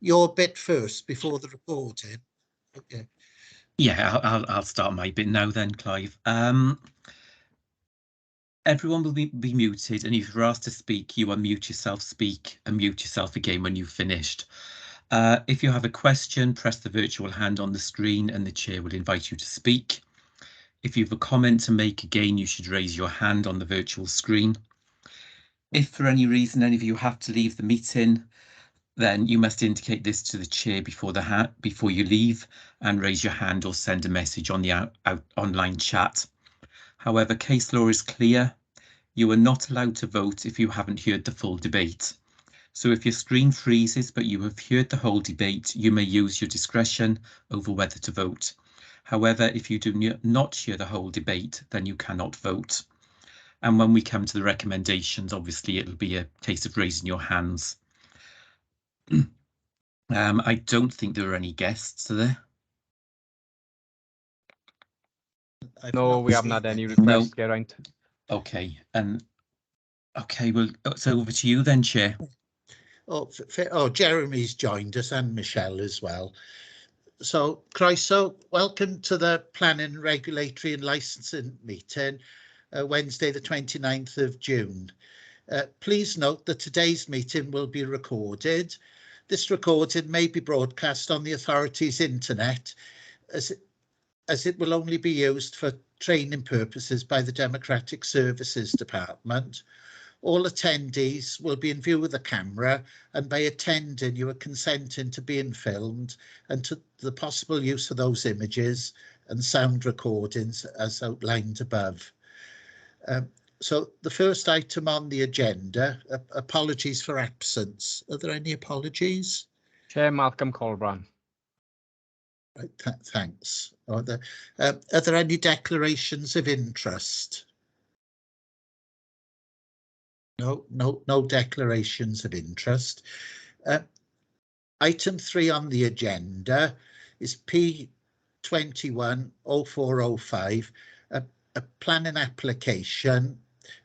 your bit first before the recording? Okay. Yeah, I'll start my bit now then, Clive. Everyone will be muted, and if you're asked to speak, you unmute yourself, speak, and mute yourself again when you've finished. If you have a question, press the virtual hand on the screen and the chair will invite you to speak. If you have a comment to make, again, you should raise your hand on the virtual screen. If for any reason any of you have to leave the meeting, then you must indicate this to the chair before you leave and raise your hand or send a message on the online chat. However, case law is clear. You are not allowed to vote if you haven't heard the full debate. So if your screen freezes but you have heard the whole debate, you may use your discretion over whether to vote. However, if you do not hear the whole debate, then you cannot vote. And when we come to the recommendations, obviously it'll be a case of raising your hands. I don't think there are any guests, are there? No, we haven't had any requests, Geraint. Okay, okay, well, so over to you then, Chair. Oh, Jeremy's joined us and Michelle as well. So, Croeso, welcome to the Planning, Regulatory and Licensing meeting, Wednesday the 29th of June. Please note that today's meeting will be recorded. This recording may be broadcast on the authority's internet as it will only be used for training purposes by the Democratic Services Department. All attendees will be in view of the camera, and by attending you are consenting to being filmed and to the possible use of those images and sound recordings as outlined above. So the first item on the agenda, apologies for absence. Are there any apologies? Chair Malcolm Colbrand. Right, thanks. Are there any declarations of interest? No declarations of interest. Item 3 on the agenda is P210405, a planning application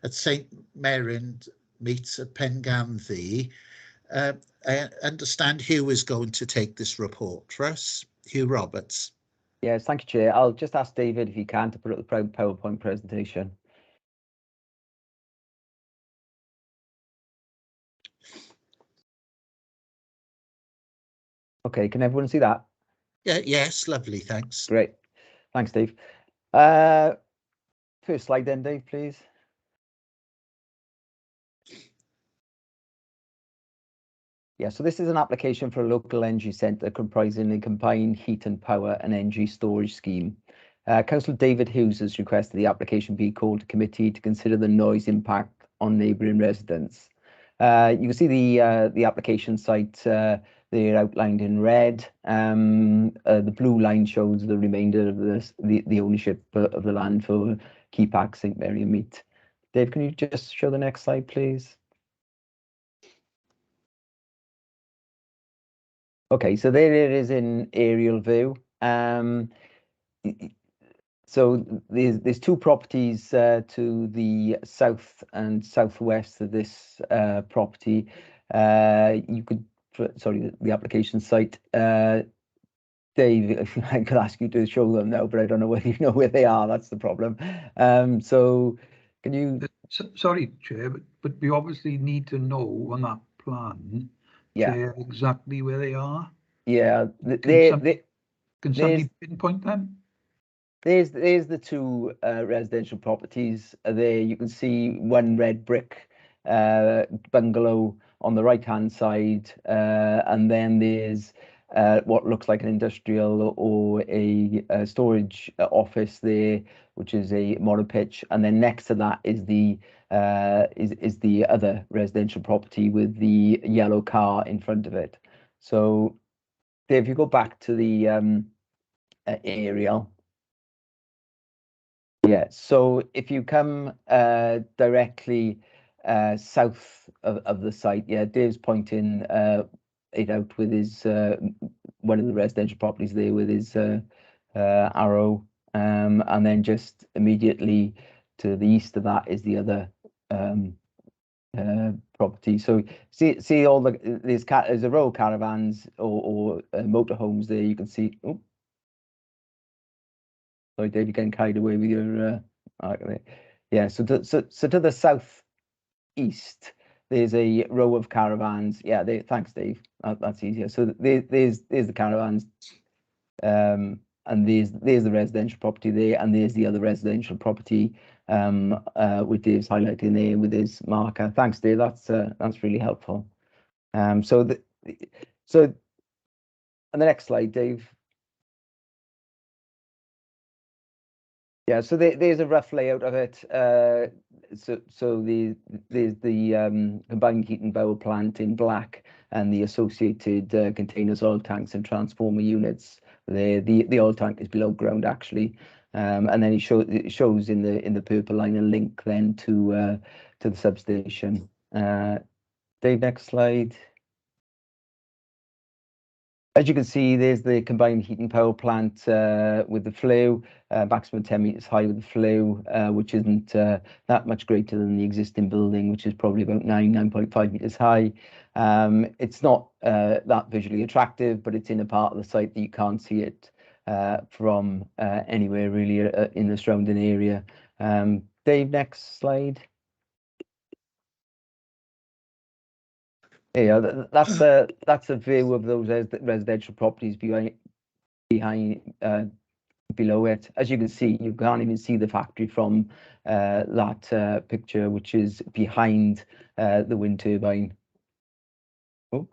at St Merin's Meets at Penganthi. I understand Hugh is going to take this report for us. Hugh Roberts. Yes, thank you, Chair. I'll just ask David if he can to put up the PowerPoint presentation. Okay, can everyone see that? Yeah, yes, lovely, thanks. Great, thanks, Dave. First slide then, Dave, please. Yeah, so this is an application for a local energy centre comprising a combined heat and power and energy storage scheme. Councillor David Hughes has requested the application be called to committee to consider the noise impact on neighbouring residents. You can see the application site they're outlined in red. The blue line shows the remainder of the ownership of the land for Keepack St Mary and Meet. Dave, can you just show the next slide, please? Okay, so there it is in aerial view. So there's two properties to the south and southwest of this property. You could, sorry, the application site. Dave, I could ask you to show them now, but I don't know whether you know where they are. That's the problem. So can you? Sorry, Chair, but we obviously need to know on that plan. Yeah. Exactly where they are. Yeah. Can somebody pinpoint them? There's the two residential properties there. You can see one red brick bungalow on the right hand side, and then there's what looks like an industrial or a storage office there, which is a monopitch, and then next to that is the other residential property with the yellow car in front of it. So Dave, if you go back to the aerial. Yeah, so if you come directly south of the site, yeah, Dave's pointing it out with his one of the residential properties there with his arrow, and then just immediately to the east of that is the other property. So see all there's a row of caravans or motorhomes there. You can see. Oh, sorry, Dave, you're getting carried away with your yeah. So to the southeast, there's a row of caravans. Yeah, thanks, Dave. That's easier. So there's the caravans, and there's the residential property there, and there's the other residential property with Dave's highlighting there with his marker. Thanks, Dave. That's really helpful. So on the next slide, Dave. Yeah, so there's a rough layout of it. So there's the combined heat and power plant in black, and the associated containers, oil tanks, and transformer units. The oil tank is below ground actually, and then it shows in the purple line a link then to the substation. Dave, next slide. As you can see, there's the combined heat and power plant with the flue, maximum 10 meters high with the flue, which isn't that much greater than the existing building, which is probably about 9.5 meters high. It's not that visually attractive, but it's in a part of the site that you can't see it from anywhere really in the surrounding area. Dave, next slide. Yeah, that's a view of those residential properties behind below it. As you can see, you can't even see the factory from that picture, which is behind the wind turbine. Oh,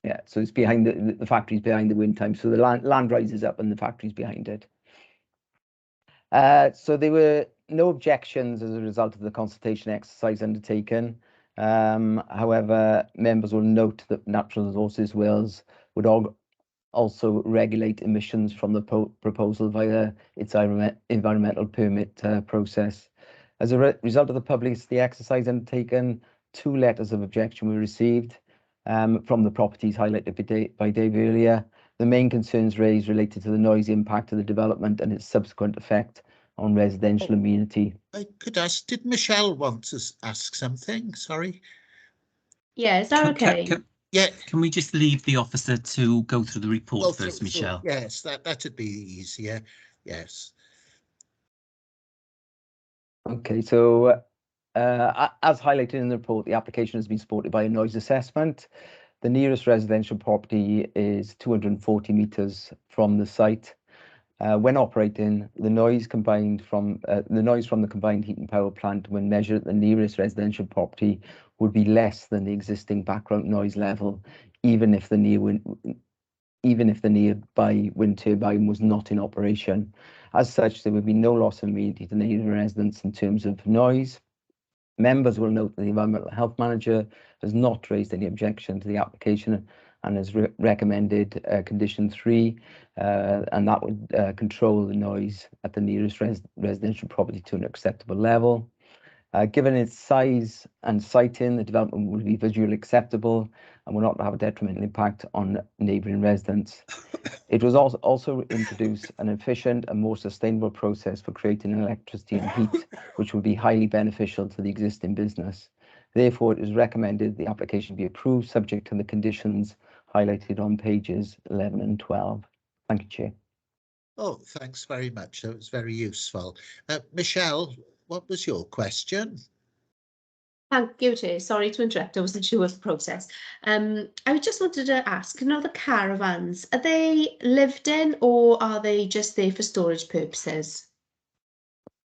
yeah. So it's behind the factory's behind the wind turbine. So the land rises up and the factory's behind it. So there were no objections as a result of the consultation exercise undertaken. However, members will note that Natural Resources Wales would also regulate emissions from the proposal via its environmental permit process. As a result of the publicity exercise undertaken, 2 letters of objection were received from the properties highlighted by Dave earlier. The main concerns raised related to the noise impact of the development and its subsequent effect on residential amenity. I could ask, did Michelle want to ask something? Sorry. Yeah, is that okay? Yeah. Can we just leave the officer to go through the report first, Michelle? Yes, that'd be easier. Yes. Okay, so as highlighted in the report, the application has been supported by a noise assessment. The nearest residential property is 240 meters from the site. When operating, the noise from the combined heat and power plant, when measured at the nearest residential property, would be less than the existing background noise level, even if the nearby wind turbine was not in operation. As such, there would be no loss of immunity to neighbouring residents in terms of noise. Members will note that the Environmental Health Manager has not raised any objection to the application and has recommended condition 3, and that would control the noise at the nearest residential property to an acceptable level. Given its size and siting, the development will be visually acceptable and will not have a detrimental impact on neighbouring residents. It was also introduce an efficient and more sustainable process for creating electricity and heat, which will be highly beneficial to the existing business. Therefore, it is recommended the application be approved, subject to the conditions highlighted on pages 11 and 12. Thank you, Chair. Oh, thanks very much. That was very useful. Michelle, what was your question? Thank you, Chair. Sorry to interrupt. I wasn't sure of the process. I just wanted to ask, the caravans, are they lived in or are they just there for storage purposes?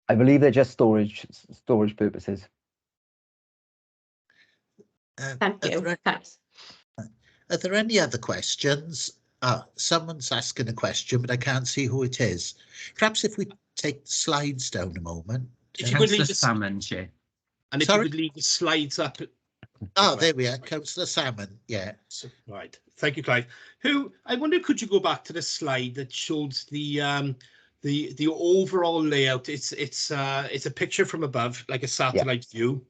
I believe they're just storage purposes. Thank you. Thanks. Are there any other questions? Someone's asking a question, but I can't see who it is. Perhaps if we take the slides down a moment. If you could leave the Salmon, Chair. And if you could leave the slides up. Oh, there we are, Councillor Salmon. Yeah. Right. Thank you, Clive. I wonder, could you go back to the slide that shows the overall layout? It's a picture from above, like a satellite view,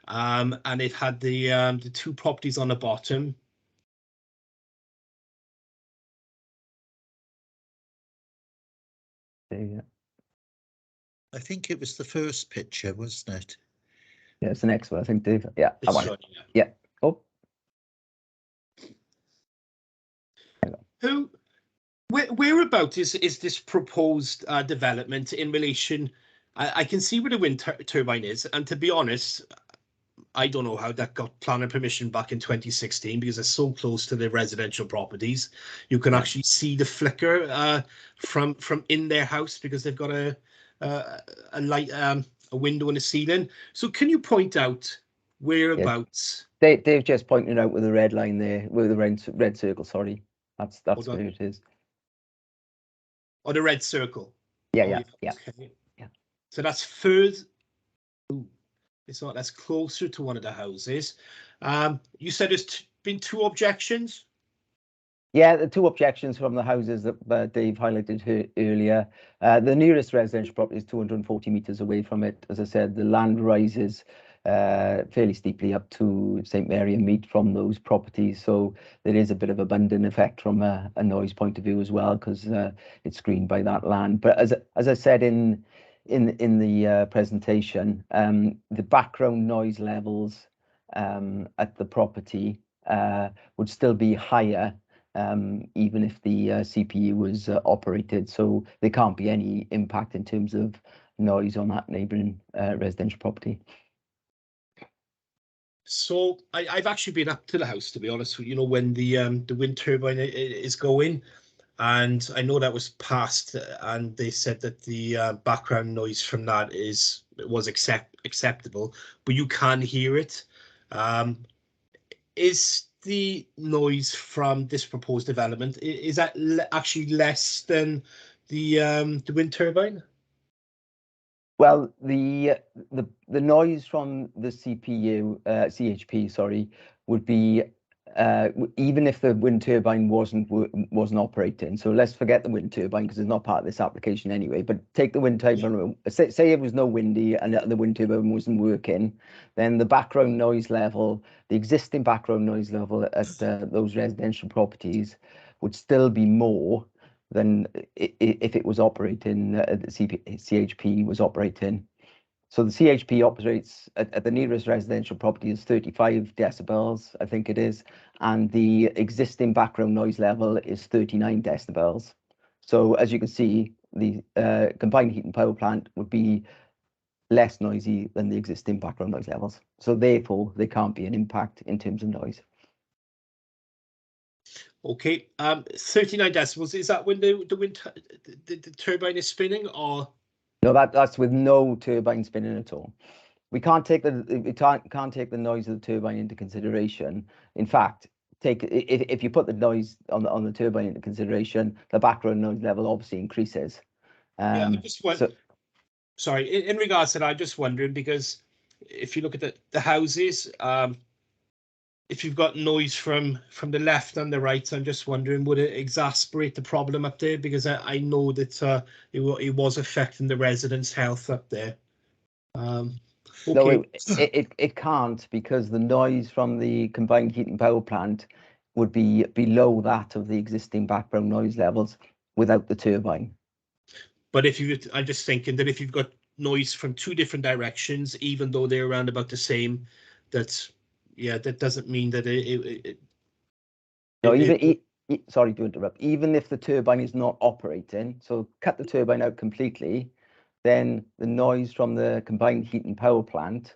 and it had the 2 properties on the bottom. I think it was the first picture, wasn't it? Yeah, it's the next one, I think, Dave. Yeah, This that one. one, Yeah. Oh, Whereabout is this proposed development in relation? I can see where the wind turbine is, and to be honest, I don't know how that got planning permission back in 2016 because it's so close to the residential properties. You can actually see the flicker from in their house because they've got a light, a window in the ceiling. So can you point out whereabouts? Dave just pointed out with the red line there, with the red circle. Sorry, that's Hold on. where it is. Or the red circle? Yeah, Oh, yeah. Okay. Yeah. So that's further. It's not. That's closer to one of the houses. You said there's been 2 objections. Yeah, the 2 objections from the houses that Dave highlighted earlier. The nearest residential property is 240 meters away from it. As I said, the land rises fairly steeply up to St Mary and Meet from those properties, so there is a bit of a bundling effect from a noise point of view as well, because it's screened by that land. But as I said in the presentation, the background noise levels at the property would still be higher even if the CPU was operated, so there can't be any impact in terms of noise on that neighbouring residential property. So I've actually been up to the house, to be honest with you, when the wind turbine is going, and I know that was passed, and they said that the background noise from that was acceptable, but you can hear it. Is the noise from this proposed development, is that actually less than the wind turbine? Well, the noise from the CPU, CHP, sorry, would be even if the wind turbine wasn't operating. So let's forget the wind turbine because it's not part of this application anyway. But take the wind turbine. Yeah. Say it was no windy and the wind turbine wasn't working, then the background noise level, the existing background noise level at those residential properties would still be more than if it was operating, the CHP was operating. So the CHP operates at the nearest residential property is 35 decibels, I think it is, and the existing background noise level is 39 decibels. So as you can see, the combined heat and power plant would be less noisy than the existing background noise levels. So therefore, there can't be an impact in terms of noise. Okay, 39 decibels, is that when the turbine is spinning, or? No, that's with no turbine spinning at all. We can't take the noise of the turbine into consideration. In fact, if you put the noise on the turbine into consideration, the background noise level obviously increases. Yeah, I just want. Sorry, in regards to that, I'm just wondering, because if you look at the houses, if you've got noise from the left and the right, I'm just wondering, would it exacerbate the problem up there? Because I know that it was affecting the residents' health up there. Okay. No, it can't, because the noise from the combined heat and power plant would be below that of the existing background noise levels without the turbine. But I'm just thinking that if you've got noise from 2 different directions, even though they're around about the same, that doesn't mean that sorry to interrupt. Even if the turbine is not operating, so cut the turbine out completely, then the noise from the combined heat and power plant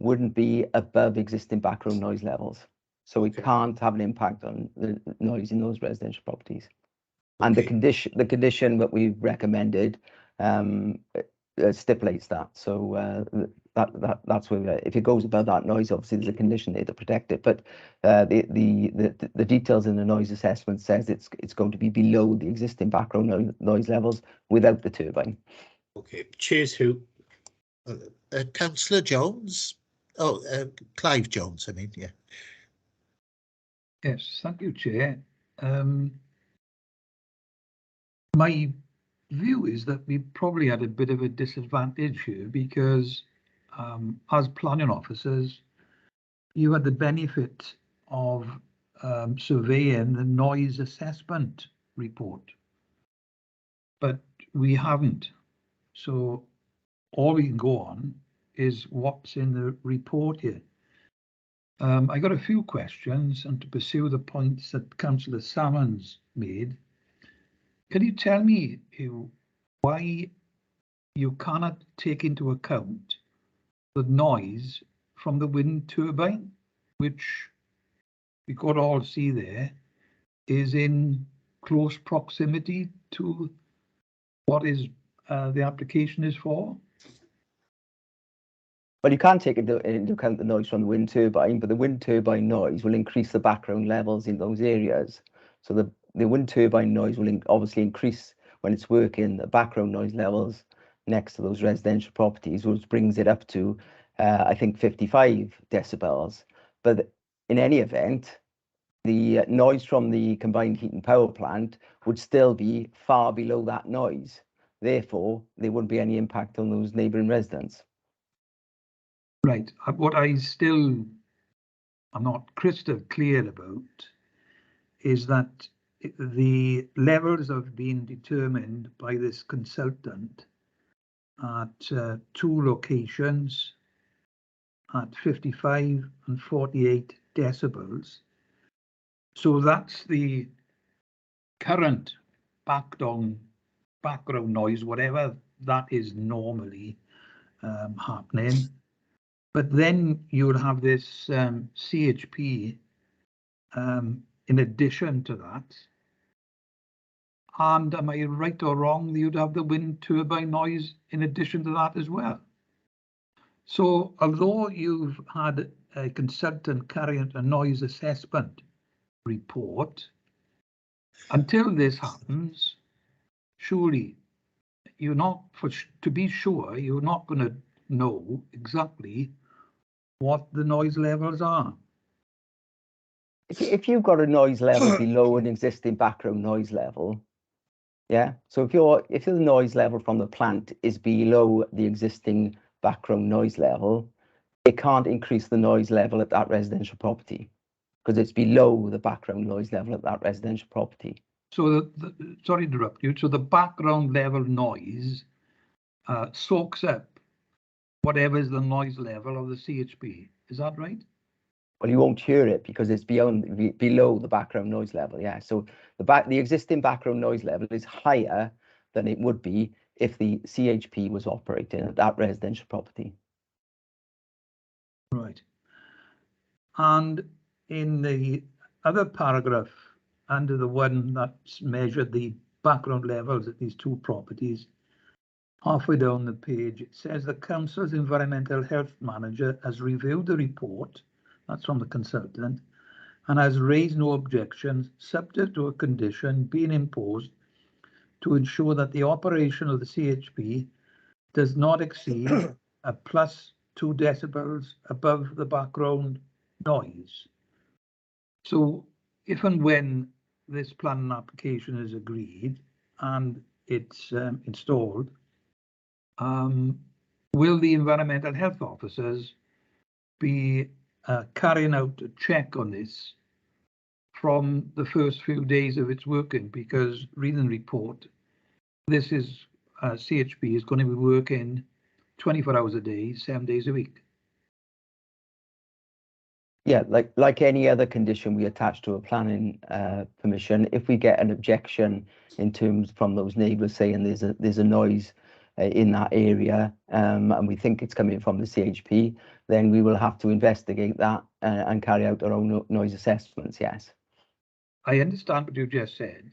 wouldn't be above existing background noise levels. So it can't have an impact on the noise in those residential properties. Okay. And the condition that we've recommended stipulates that. So that's where, if it goes above that noise, obviously there's a condition there to protect it. But the details in the noise assessment says it's going to be below the existing background noise levels without the turbine. Okay. Cheers, who? Councillor Jones. Oh, Clive Jones, I mean, yeah. Yes, thank you, Chair. My view is that we probably had a bit of a disadvantage here because as planning officers, you had the benefit of surveying the noise assessment report, but we haven't. So all we can go on is what's in the report here. I got a few questions, and to pursue the points that Councillor Salmons made, can you tell me why you cannot take into account the noise from the wind turbine, which we could all see there is in close proximity to what is the application is for? Well, you can take into account the noise from the wind turbine, but the wind turbine noise will increase the background levels in those areas. So the wind turbine noise will obviously increase when it's working the background noise levels next to those residential properties, which brings it up to, I think, 55 decibels. But in any event, the noise from the combined heat and power plant would still be far below that noise. Therefore, there wouldn't be any impact on those neighbouring residents. Right. What I'm not crystal clear about is that the levels have been determined by this consultant at two locations at 55 and 48 decibels. So that's the current background noise, whatever that is normally happening. But then you'll have this CHP in addition to that. And am I right or wrong? You'd have the wind turbine noise in addition to that as well. So although you've had a consultant carry out a noise assessment report, until this happens, surely you're not, to be sure, you're not going to know exactly what the noise levels are. If you've got a noise level below an existing background noise level, yeah. So if the noise level from the plant is below the existing background noise level, it can't increase the noise level at that residential property because it's below the background noise level at that residential property. So sorry to interrupt you. So the background level noise soaks up whatever is the noise level of the CHP. Is that right? Well, you won't hear it because it's below the background noise level. Yeah. So the existing background noise level is higher than it would be if the CHP was operating at that residential property. Right. And in the other paragraph, under the one that's measured the background levels at these two properties, halfway down the page, it says the council's environmental health manager has reviewed the report, that's from the consultant, and has raised no objections subject to a condition being imposed to ensure that the operation of the CHP does not exceed a +2 decibels above the background noise. So if and when this planning application is agreed and it's installed, will the environmental health officers be carrying out a check on this from the first few days of its working? Because reading the report, this is CHP is going to be working 24 hours a day, 7 days a week. Yeah, like any other condition we attach to a planning permission, if we get an objection in terms from those neighbours saying there's a noise in that area and we think it's coming from the CHP, then we will have to investigate that and carry out our own noise assessments, yes. I understand what you just said,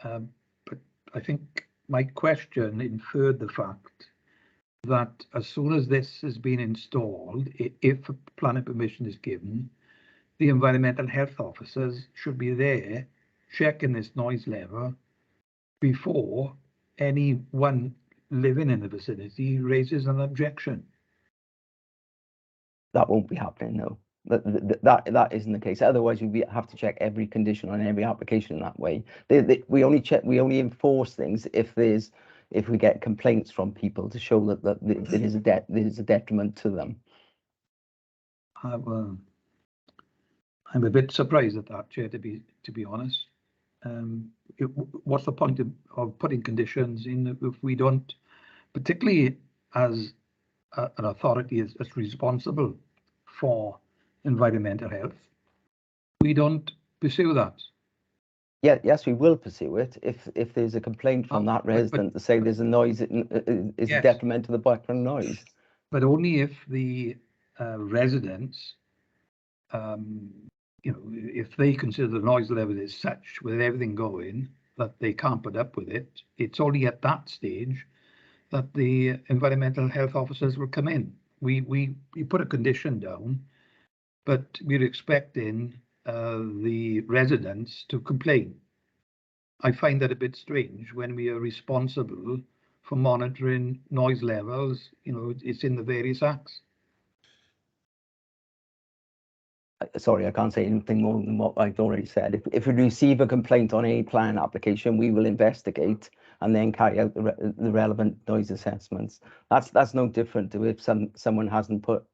but I think my question inferred the fact that as soon as this has been installed, if a planning permission is given, the environmental health officers should be there checking this noise level before anyone living in the vicinity raises an objection. That won't be happening, no. That isn't the case. Otherwise, we have to check every condition on every application that way. We only enforce things if we get complaints from people to show that there is a detriment to them. I'm a bit surprised at that, Chair, to be honest. What's the point of putting conditions in if we don't, particularly as an authority that's responsible for environmental health, we don't pursue that. Yeah, yes, we will pursue it if there's a complaint from that resident to say there's a noise is Yes. a detriment to the background noise. But only if the residents, if they consider the noise level is such with everything going that they can't put up with it. It's only at that stage that the environmental health officers will come in. We put a condition down, but we're expecting the residents to complain. I find that a bit strange when we are responsible for monitoring noise levels. It's in the various acts. Sorry, I can't say anything more than what I've already said. If we receive a complaint on a plan application, we will investigate and then carry out the relevant noise assessments. That's no different to if someone hasn't put,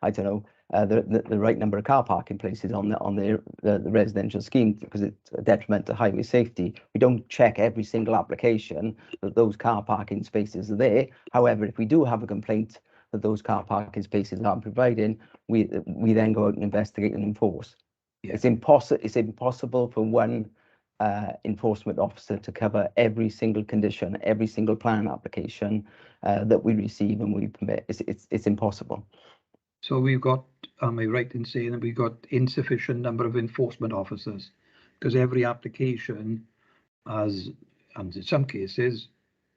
I don't know, the right number of car parking places on the residential scheme because it's a detriment to highway safety. We don't check every single application that those car parking spaces are there. However, if we do have a complaint that those car parking spaces aren't providing, we then go out and investigate and enforce. Yeah. It's impossible for one enforcement officer to cover every single condition, every single plan application that we receive and we permit. It's impossible. So we've got, am I right in saying that we've got insufficient number of enforcement officers? Because every application has, and in some cases,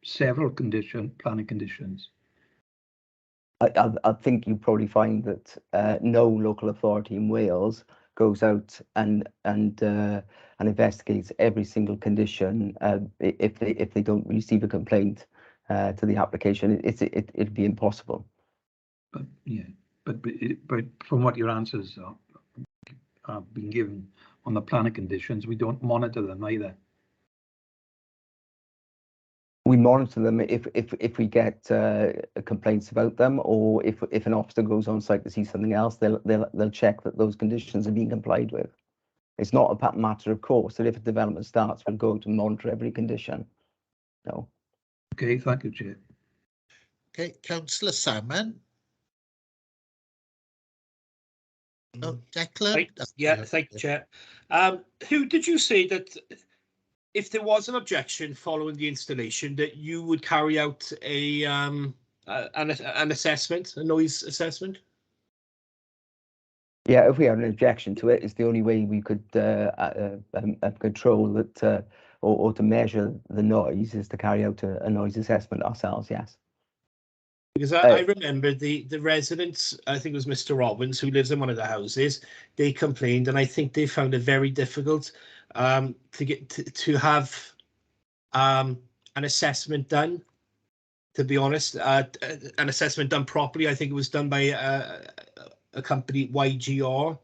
several planning conditions. I think you probably find that no local authority in Wales goes out and investigates every single condition if they don't receive a complaint to the application. It'd be impossible. But yeah, but from what your answers have been given on the planning conditions, we don't monitor them either. We monitor them if we get complaints about them, or if an officer goes on site to see something else, they'll check that those conditions are being complied with. It's not a matter of course that if a development starts, we'll go to monitor every condition. No. Okay, thank you, Chair. Okay, Councillor Salmon. Oh, Declan. Yeah, thank you, Chair. Who did you say that if there was an objection following the installation, that you would carry out an assessment, a noise assessment? Yeah, if we have an objection to it, it's the only way we could control that or to measure the noise is to carry out a noise assessment ourselves. Yes. Because I remember the residents, I think it was Mr. Robbins, who lives in one of the houses, they complained, and I think they found it very difficult to get to have an assessment done. To be honest, an assessment done properly. I think it was done by a company, YGR.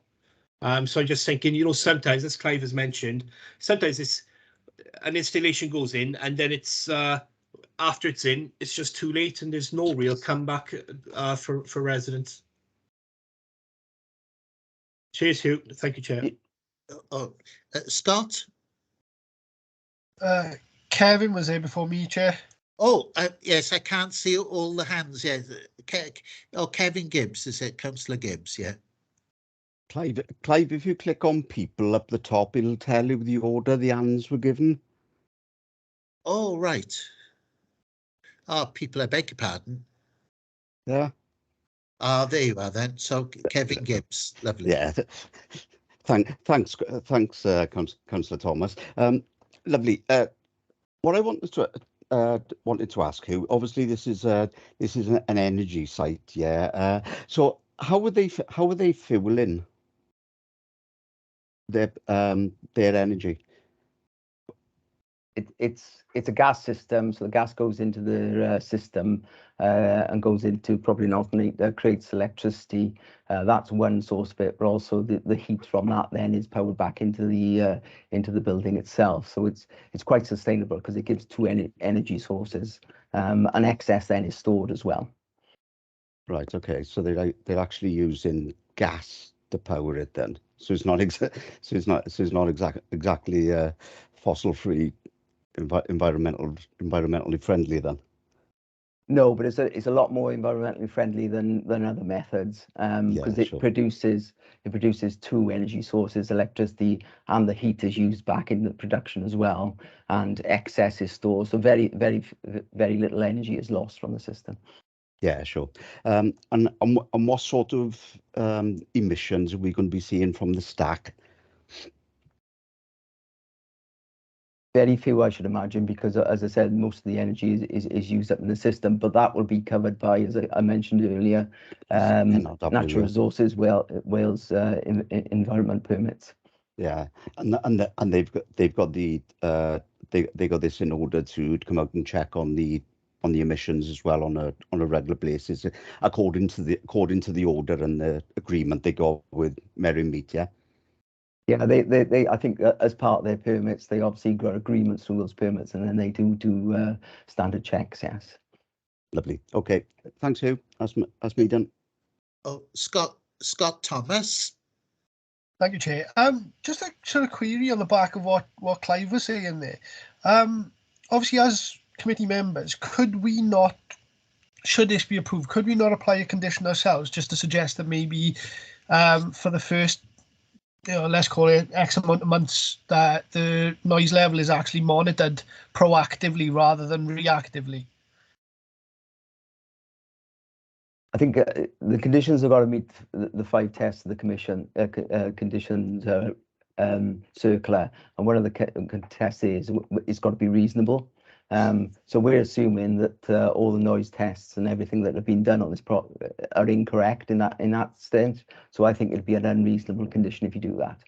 So I'm just thinking, sometimes, as Clive has mentioned, sometimes it's an installation goes in and then it's after it's in, it's just too late and there's no real comeback for residents. Cheers, Hugh. Thank you, Chair. Scott? Kevin was there before me, Chair. Oh, yes, I can't see all the hands. Yeah, Kevin Gibbs, is it? Councillor Gibbs, yeah. Clive, if you click on people up the top, it'll tell you the order the hands were given. Oh, right. Oh, people, I beg your pardon. Yeah. There you are then. So Kevin Gibbs, lovely. Yeah. Thanks, Councillor Thomas. Lovely. What I wanted to ask you, obviously this is an energy site, yeah. So how are they fueling their energy? It's a gas system, so the gas goes into the system and goes into probably an alternator, creates electricity. That's one source of it, but also the heat from that then is powered back into the building itself. So it's quite sustainable because it gives two energy sources, and excess then is stored as well. Right. Okay. So they're actually using gas to power it then. So it's not exactly fossil free. Environmentally friendly then. No, but it's a lot more environmentally friendly than other methods, because it sure. produces two energy sources, electricity and the heat is used back in the production as well, and excess is stored. So very little energy is lost from the system. Yeah, sure. And what sort of emissions are we going to be seeing from the stack? Very few, I should imagine, because as I said, most of the energy is used up in the system, but that will be covered by, as I mentioned earlier, natural resources, Wales environment permits. Yeah, and they've got the they got this in order to come out and check on the emissions as well on a regular basis, according to the order and the agreement they got with Merrymeet. Yeah. Yeah, they I think as part of their permits, they obviously got agreements through those permits, and then they do standard checks. Yes. Lovely. Okay. Thanks, Hugh. That's me done. Oh, Scott Thomas. Thank you, Chair. Just a sort of query on the back of what Clive was saying there. Obviously, as committee members, could we not, should this be approved, could we not apply a condition ourselves just to suggest that maybe for the first, let's call it X amount of months, that the noise level is actually monitored proactively rather than reactively? I think the conditions have got to meet the 5 tests of the commission conditions circular, and one of the tests is it's got to be reasonable. So we're assuming that all the noise tests and everything that have been done on this are incorrect in that stage. So I think it'd be an unreasonable condition if you do that.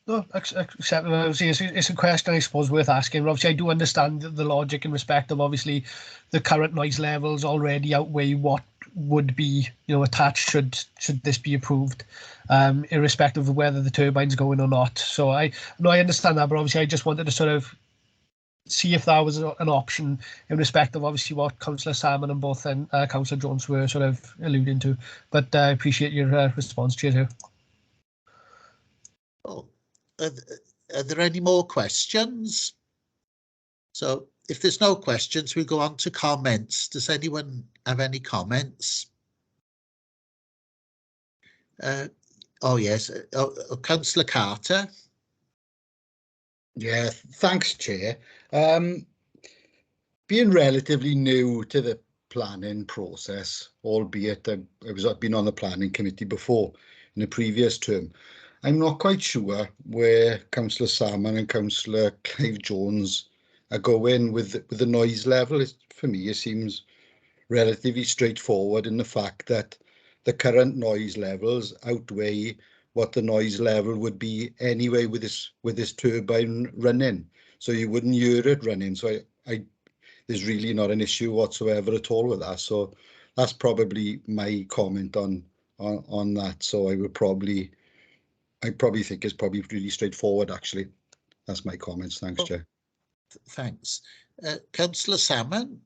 No, acceptable. It's a question I suppose worth asking. Obviously, I do understand the logic in respect of obviously the current noise levels already outweigh what would be attached should this be approved, irrespective of whether the turbine's going or not. So I understand that, but obviously I just wanted to sort of see if that was an option in respect of obviously what Councillor Salmon and both Councillor Jones were sort of alluding to. But I appreciate your response, Chair. Oh, are there any more questions? So if there's no questions, we go on to comments. Does anyone have any comments? Oh yes, Councillor Carter. Yeah, thanks, Chair. Being relatively new to the planning process, albeit I've been on the planning committee before in a previous term, I'm not quite sure where Councillor Salmon and Councillor Clive Jones are going with the noise level. For me, it seems relatively straightforward in the fact that the current noise levels outweigh what the noise level would be anyway with this turbine running. So you wouldn't hear it running. So there's really not an issue whatsoever at all with that. So that's probably my comment on that. So I probably think it's probably really straightforward, actually. That's my comments. Thanks, Chair. Thanks. Councillor Salmon.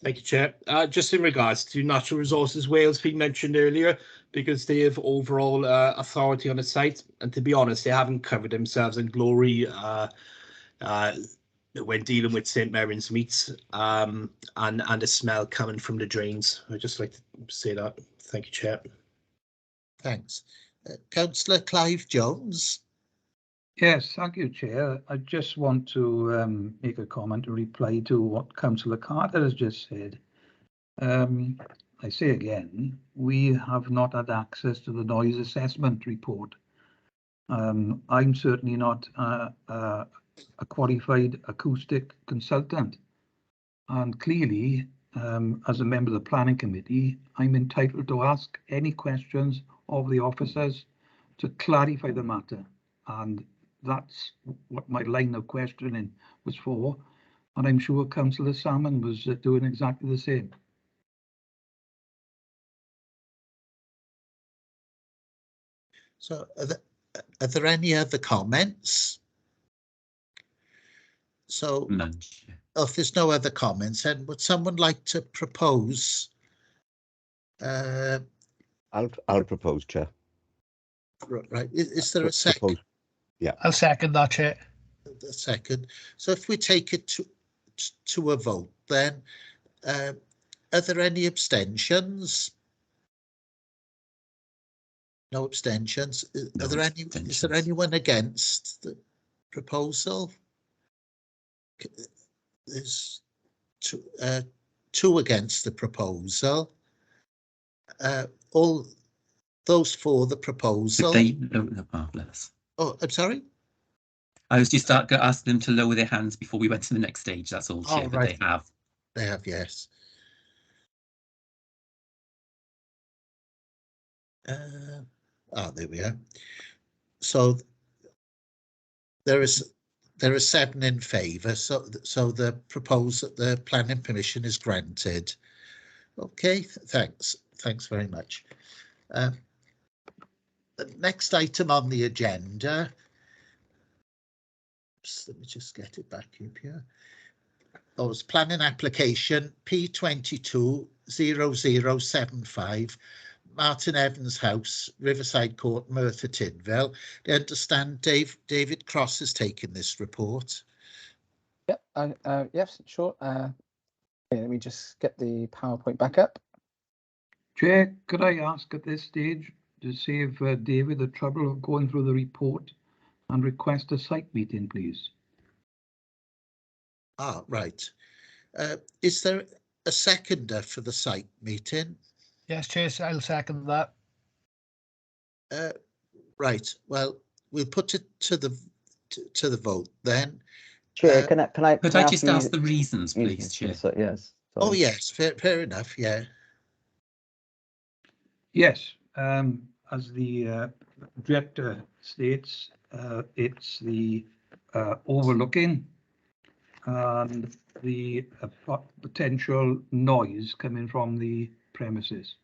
Thank you, Chair. Just in regards to Natural Resources Wales being mentioned earlier, because they have overall authority on the site, and to be honest, they haven't covered themselves in glory when dealing with St Mary's Meets and the smell coming from the drains. I'd just like to say that. Thank you, Chair. Thanks. Councillor Clive Jones. Yes, thank you, Chair. I just want to make a comment to reply to what Councillor Carter has just said. I say again, we have not had access to the noise assessment report. I'm certainly not a qualified acoustic consultant, and clearly, as a member of the planning committee, I'm entitled to ask any questions of the officers to clarify the matter, and that's what my line of questioning was for, and I'm sure Councillor Salmon was doing exactly the same. So are there any other comments? So None. If there's no other comments, then would someone like to propose? I'll propose, Chair. Right, is there a second? Yeah, I'll second that, Chair. A second. So if we take it to a vote, then Are there any abstentions? No abstentions. Are there any? Is there anyone against the proposal? There's two against the proposal. All those for the proposal. Oh, I'm sorry. I was just going to ask them to lower their hands before we went to the next stage. That's all, Chair, but right. they have. They have, yes. There we are. So there are 7 in favour. So the proposal, the planning permission is granted. Okay, thanks very much. The next item on the agenda. Let me just get it back up here. Oh, it's planning application P220075, Martin Evans House, Riverside Court, Merthyr Tydfil. I understand David Cross has taken this report. Yep, yes, sure. Okay, let me just get the PowerPoint back up. Chair, could I ask at this stage to save David the trouble of going through the report and request a site meeting, please? Right. Is there a seconder for the site meeting? Yes, Chair, I'll second that. Right. Well, we'll put it to the vote then. Chair, can I just ask the reasons, please, Chair? So, yes. Sorry. Oh yes, fair enough. Yeah. Yes. As the director states, it's the overlooking and the potential noise coming from the premises.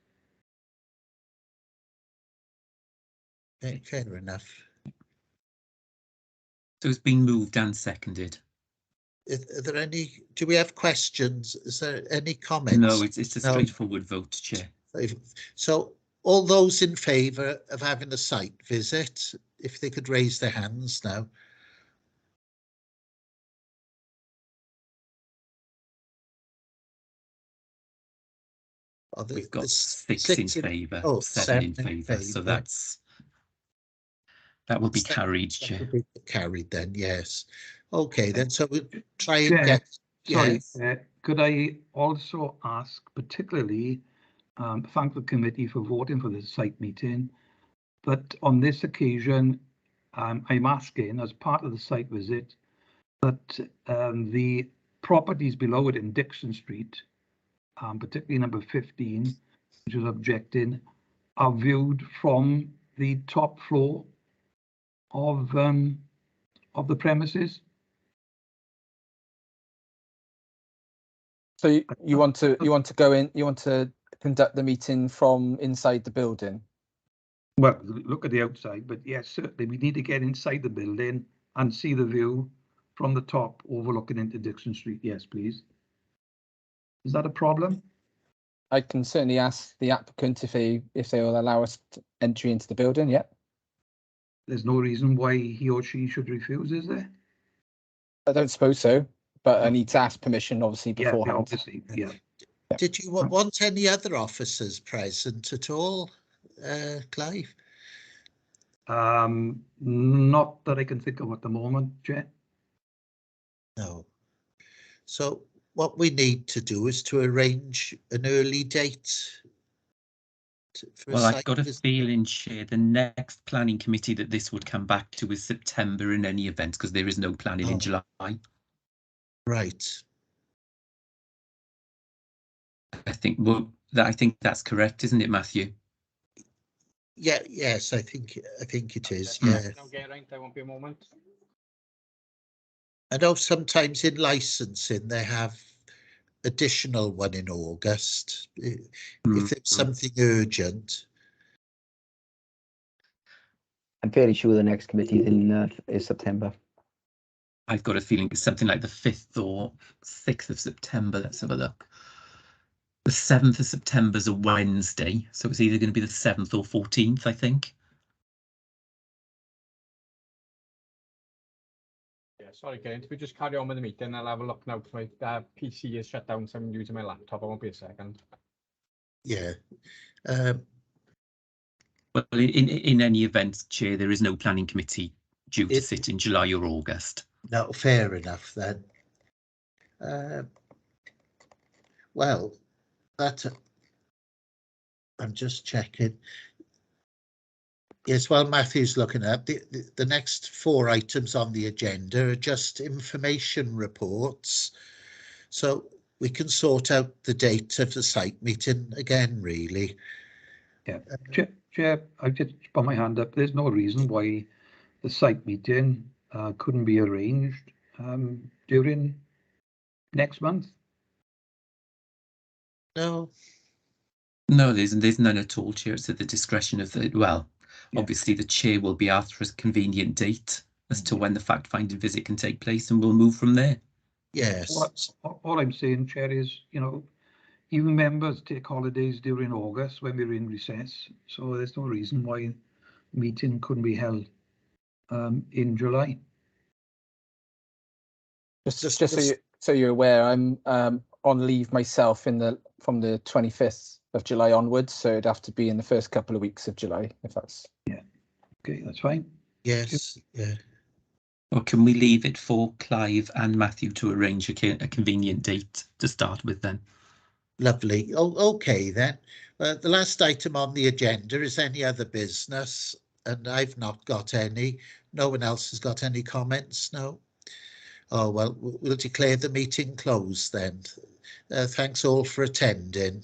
Fair enough. So it's been moved and seconded. Are there any? Do we have questions? Is there any comments? No, it's a straightforward vote, Chair. So all those in favour of having a site visit, if they could raise their hands now. We've got 6 in favour, 7 in favour, so that will be carried, Chair. That will be carried then, yes. Okay, then, so we'll try and get... Sorry, could I also ask, particularly, thank the committee for voting for this site meeting, but on this occasion, I'm asking, as part of the site visit, that the properties below it in Dixon Street, particularly number 15, which is objecting, are viewed from the top floor of the premises. So you want to go in, you want to conduct the meeting from inside the building? Well, look at the outside, but yes, certainly we need to get inside the building and see the view from the top overlooking into Dixon Street. Yes, please. Is that a problem? I can certainly ask the applicant if they will allow us entry into the building. Yeah. There's no reason why he or she should refuse, is there? I don't suppose so, but I need to ask permission, obviously, beforehand. Yeah, obviously, yeah. Did you want any other officers present at all, Clive? Not that I can think of at the moment, Chair. No. So what we need to do is to arrange an early date. Well, I've got a feeling, Chair, the next planning committee that this would come back to is September in any event, because there is no planning in July. Right. I think that's correct, isn't it, Matthew? Yeah. Yes, I think it is. Yeah. Okay, right. There won't be a moment. I know sometimes in licensing they have additional one in August if there's something urgent. I'm fairly sure the next committee is September. I've got a feeling it's something like the 5th or 6th of September. Let's have a look. The 7th of September is a Wednesday, so it's either going to be the 7th or 14th, I think. Yeah, sorry, Karen, if we just carry on with the meeting, I'll have a look now. My PC is shut down, so I'm using my laptop. I won't be a second. Yeah. Well, in any event, Chair, there is no planning committee due to It- sit in July or August. No, fair enough then. Well, that I'm just checking. Yes, while Matthew's looking at the next 4 items on the agenda are just information reports. So we can sort out the date of the site meeting again, really. Yeah, Chair, I did put my hand up. There's no reason why the site meeting couldn't be arranged during next month. No. No, there's none at all, Chair. It's at the discretion of the, well, Yeah. obviously the Chair will be asked for a convenient date as to when the fact-finding visit can take place, and we'll move from there. Yes. All I'm saying, Chair, is, you know, even members take holidays during August when we're in recess, so there's no reason why meeting couldn't be held in July. Just so you're aware, I'm on leave myself from the 25th of July onwards, so it'd have to be in the first couple of weeks of July, if that's... Yeah, okay, that's fine. Yes, yeah. Or can we leave it for Clive and Matthew to arrange a convenient date to start with then? Lovely. Oh, okay then. The last item on the agenda is any other business, and I've not got any. No one else has got any comments, no? Oh, well, we'll declare the meeting closed then. Thanks all for attending.